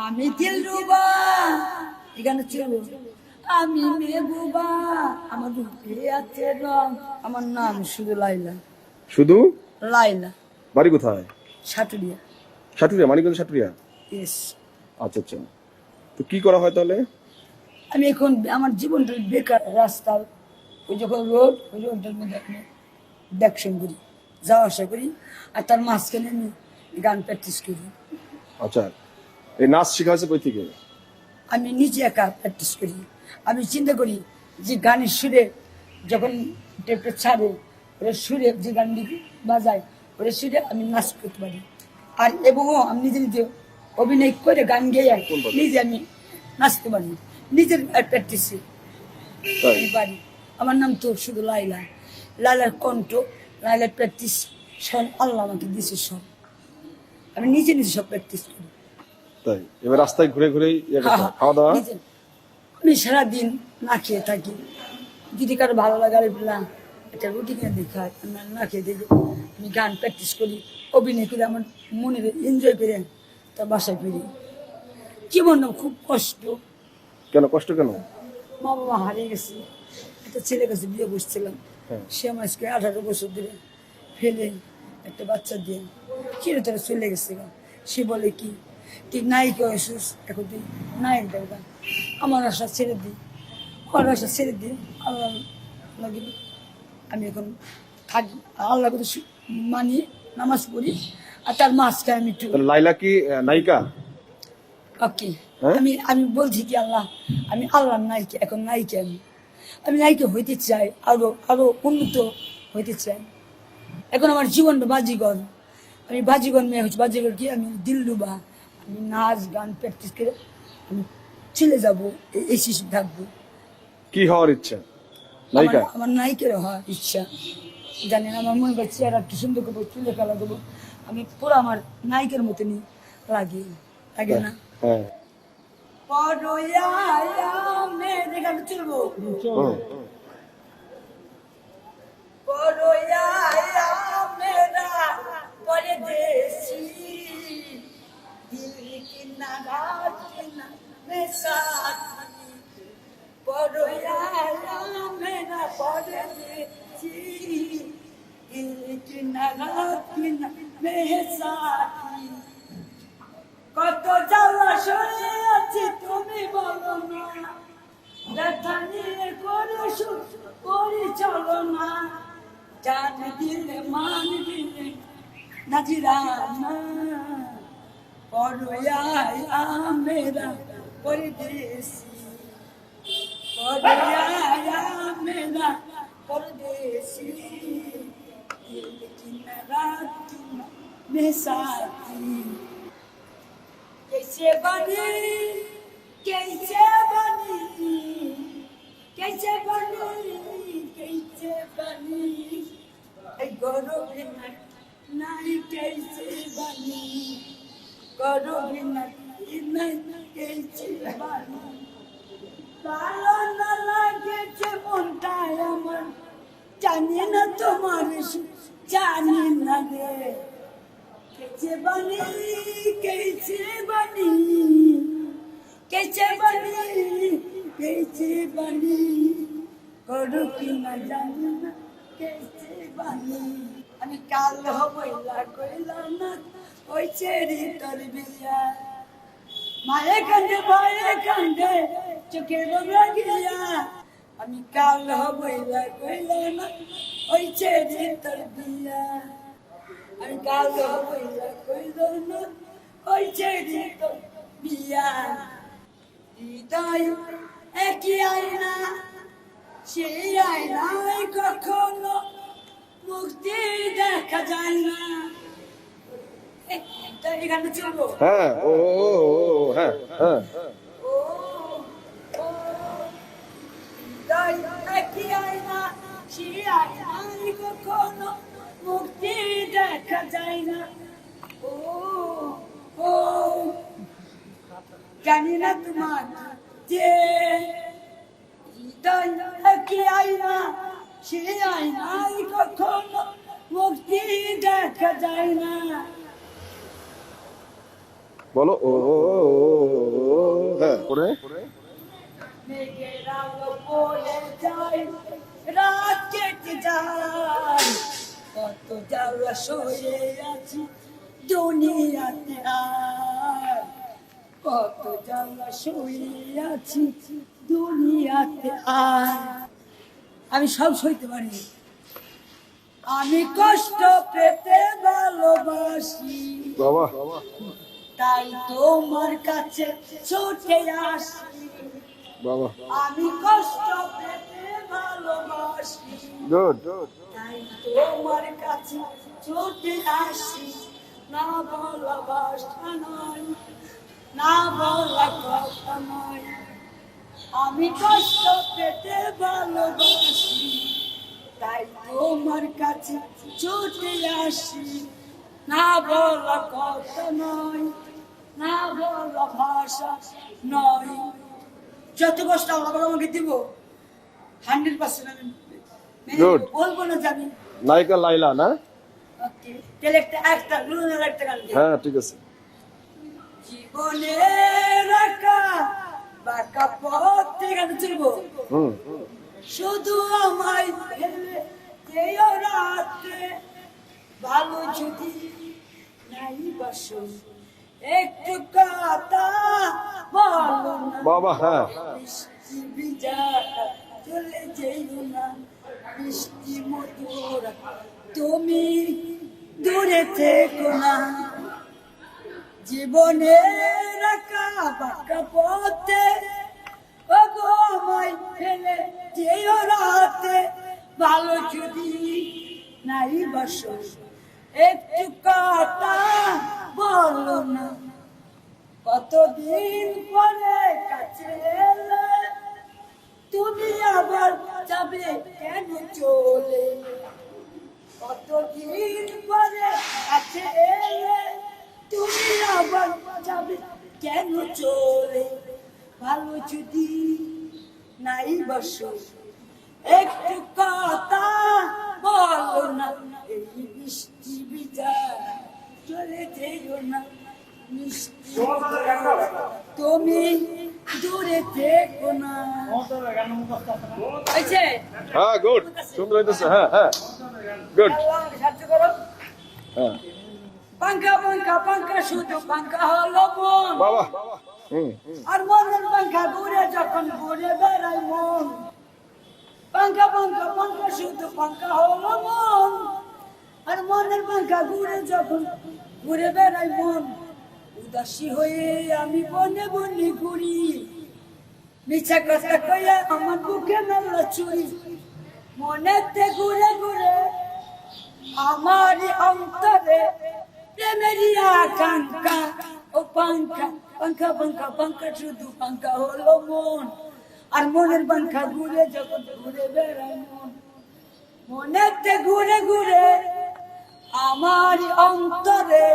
আমি দিলরুবা এখানে ছিল, আমি মেহবুবা আমার রূপে আছে রং, আমার নাম শুধু লাইলা। শুধু লাইলা। বাড়ি কোথায়? সাটুরিয়া। সাটুরিয়া, মানিকগঞ্জ সাটুরিয়া। ইয়েস। আচ্ছা আচ্ছা, তো কি করা হয় তাহলে? আমি এখন আমার জীবনটা বেকার, রাস্তার ওই যখন রোড, ওই রোডটার মধ্যে আমি দেখশন করি, যাওয়া আসা করি, আর তার মাঝখানে আমি গান প্র্যাকটিস করি। আচ্ছা, এই নাচ শেখা হয়েছে কই থেকে? আমি নিজে একা প্র্যাকটিস করি। আমি চিন্তা করি যে গানের সুরে যখন টেপটা ছাড়ে, ওরা সুরে যে গানটি বাজায়, ওরা সুরে আমি নাচ করতে পারি। আর এবং আমি নিজে নিজে অভিনয় করে গান গেয়ে নিজে আমি নাচতে পারি, নিজের প্র্যাকটিসে পারি। আমার নাম তো শুধু লাইলা। লাইলার কণ্ঠ, লাইলার প্র্যাকটিস সব আল্লাহ আমাকে দিয়েছে সব। আমি নিজে নিজে সব প্র্যাকটিস করি। তাই এবার রাস্তায় ঘুরে ঘুরেই খাওয়া দাওয়া? আমি সারাদিন না খেয়ে থাকি, যদি কারো ভালো লাগে একটা রুটি কিনে দিই খাই, আমি না খেয়ে দেখি। আমি গান প্র্যাকটিস করি, অভিনয় করে আমার মনে এনজয় করে তার বাসায় ফিরি। জীবন খুব কষ্ট। কেন কষ্ট কেন? মা বাবা হারিয়ে গেছে, একটা ছেলে কাছে বিয়ে বসছিলাম, সে আমার আজকে 18 বছর ধরে ফেলে একটা বাচ্চা দিয়ে চিরতরে চলে গেছে। সে বলে কি তুই নায়িকা হয়েছিস, এখন তুই নায়ক দেবা। আমার আশা ছেড়ে দিই, ওর আশা ছেড়ে দিই, আল্লাহ লাগে। আমি এখন থাকি, আল্লাহ কথা মানি, নামাজ পড়ি, আর তার মাঝখানে আমি একটু। লাইলা কি নায়িকা? ওকে, আমি বলছি কি আল্লাহ, আমি আল্লাহর নায়িকা, এখন নায়িকা। আমি নায়িকা হইতে চাই, আরো আরো উন্নত হইতে চাই। এখন আমার জীবনটা বাজিগর, আমি বাজিগর মেয়ে হচ্ছে। বাজিগর কি? আমি দিলরুবা। আমি নাচ গান প্র্যাকটিস করে আমি চলে যাবো, এই শিশু থাকবো। কি হওয়ার ইচ্ছা? নায়িকা? আমার নায়িকার হওয়ার ইচ্ছা। জানি না, আমার মনে করছে আর একটু সুন্দর করবো, চুলে খেলা দেবো, আমি পুরো আমার নায়িকার মতনই লাগে, লাগে না? হ্যাঁ। চলবো परदेसी दिल की नाराज में साथी परोया मेरा परदेसी दिल की नाराज में साथी কত জ্বালা সয়ে আছি তুমি বলো না, ব্যথা নিয়ে করে সুখ করি চলো না, জান দিলে মান দিলে নাজিরানা পরোয়া মেরা পরদেশি পরোয়া মেরা পরদেশি দিল की नाराज में साथी कैसे बनी कैसे बनी कैसे बनी कैसे बनी गौरव नहीं कैसे बनी गौरव नहीं कैसे बनी ভালো না লাগেছে মনটায় আমার, জানি না তোমার জানি না রে। कैसे बनी कैसे बनी कैसे बनी कैसे बनी करो कि न जानी ना कैसे बनी। আমি কাল হইলা কইলা না ওই চেরি তোর বিয়া, মায়ে কান্দে ভয়ে কান্দে চোখের লাগিয়া। আমি কাল হইলা কইলা না ওই চেরি তোর বিয়া, আমি কাল হইলা কইলা না ওই চেরি তোর বিয়া। হৃদয় একই আয়না, সেই আয়নায় কখনো মুক্তি দেখা যায় না। এখানে চলবো। হ্যাঁ, ও হ্যাঁ হ্যাঁ। হৃদয় একই আয়না, সেই আয়নায় কখনো মুক্তি দেখা যায় না। ও ও জানি না তোমার যে হৃদয় কি আয়না, সে আয়নায় কখনো মুক্তি দেখা যায় না। বলো ও ও, ও, ও, হ্যাঁ করে মেঘের আলো পড়ে যায়, রাত কেটে যায়, কত জ্বালা সয়ে আছি দুনিয়াতে আর, কত জ্বালা সয়ে আছি দুনিয়াতে আর। আমি সব সইতে পারি, আমি কষ্ট পেতে ভালোবাসি, বাবা তাই তোমার কাছে ছুটে আসি। বাবা আমি কষ্ট পেতে ভালোবাসি, গুড তাই তোমার কাছে ছুটে আসি। না বলা ভাষা নয়, না বলা কথা নয়, আমি কষ্ট পেতে ভালোবাসি, তাই তোমার কাছে ছুটে আসি। না বলা কথা নয়, না বলা ভাষা নয়। যত কষ্ট আল্লাহ আমাকে দিব 100% আমি মেনে Good. নেবো, বলবো না জানি। নায়িকা লাইলা না ওকে, তাহলে একটা গুরুনের একটা গান গাই। হ্যাঁ ঠিক আছে জীবনে রাখা বাঁকা পথে গান চলবো, হুম শুধু আমায় ফেলে যেও রাতে, ভালো যদি নাই বাসো একটু কথা বলো না, বাবা হ্যাঁ বৃষ্টি ভিজা চলে যেও না, বৃষ্টি মধুর তুমি দূরে থেকো না। জীবনে রাখা বাঁকা পথে ওগো আমায় ফেলে যেও রাতে, ভালো যদি নাই বাসো একটু কথা বলো না। কতদিন পরে কাছে এলে তুমি আবার যাবে কেন চলে, কতদিন পরে কাছে এলে তুমি আবার যাবে কেন চলে, ভালো যদি নাই বাসো একটু কথা বলো না, এই বৃষ্টি ভিজা চলে যেও না, মিষ্টি তুমি দূরে থেকো না। হয়েছে? হ্যাঁ গুড সুন্দর হইতেছে হ্যাঁ হ্যাঁ গুড আল্লাহ আমাকে সাহায্য করো। হ্যাঁ পাঙ্খা পাঙ্খা পাঙ্খা শুধু পাঙ্খা হলো মন, বাবা হুম আর মনের পাঙ্খা ঘুরে যখন ঘুরে বেড়ায় মন, পাঙ্খা পাঙ্খা পাঙ্খা শুধু পাঙ্খা হলো মন, আর মনের পাঙ্খা ঘুরে যখন ঘুরে বেড়ায় মন, উদাসী হয়ে আমি বনে বনে ঘুরি, মিছা কথা কইয়া আমার বুকে মেলা চুরি, মনেতে ঘুরে ঘুরে আমার অন্তরে প্রেমেরই আকাঙ্ক্ষা, ও পাঙ্খা পাঙ্খা পাঙ্খা পাঙ্খা শুধু পাঙ্খা হলো মন, আর মনের পাঙ্খা ঘুরে যখন ঘুরে বেড়ায় মন, মনেতে ঘুরে ঘুরে আমার অন্তরে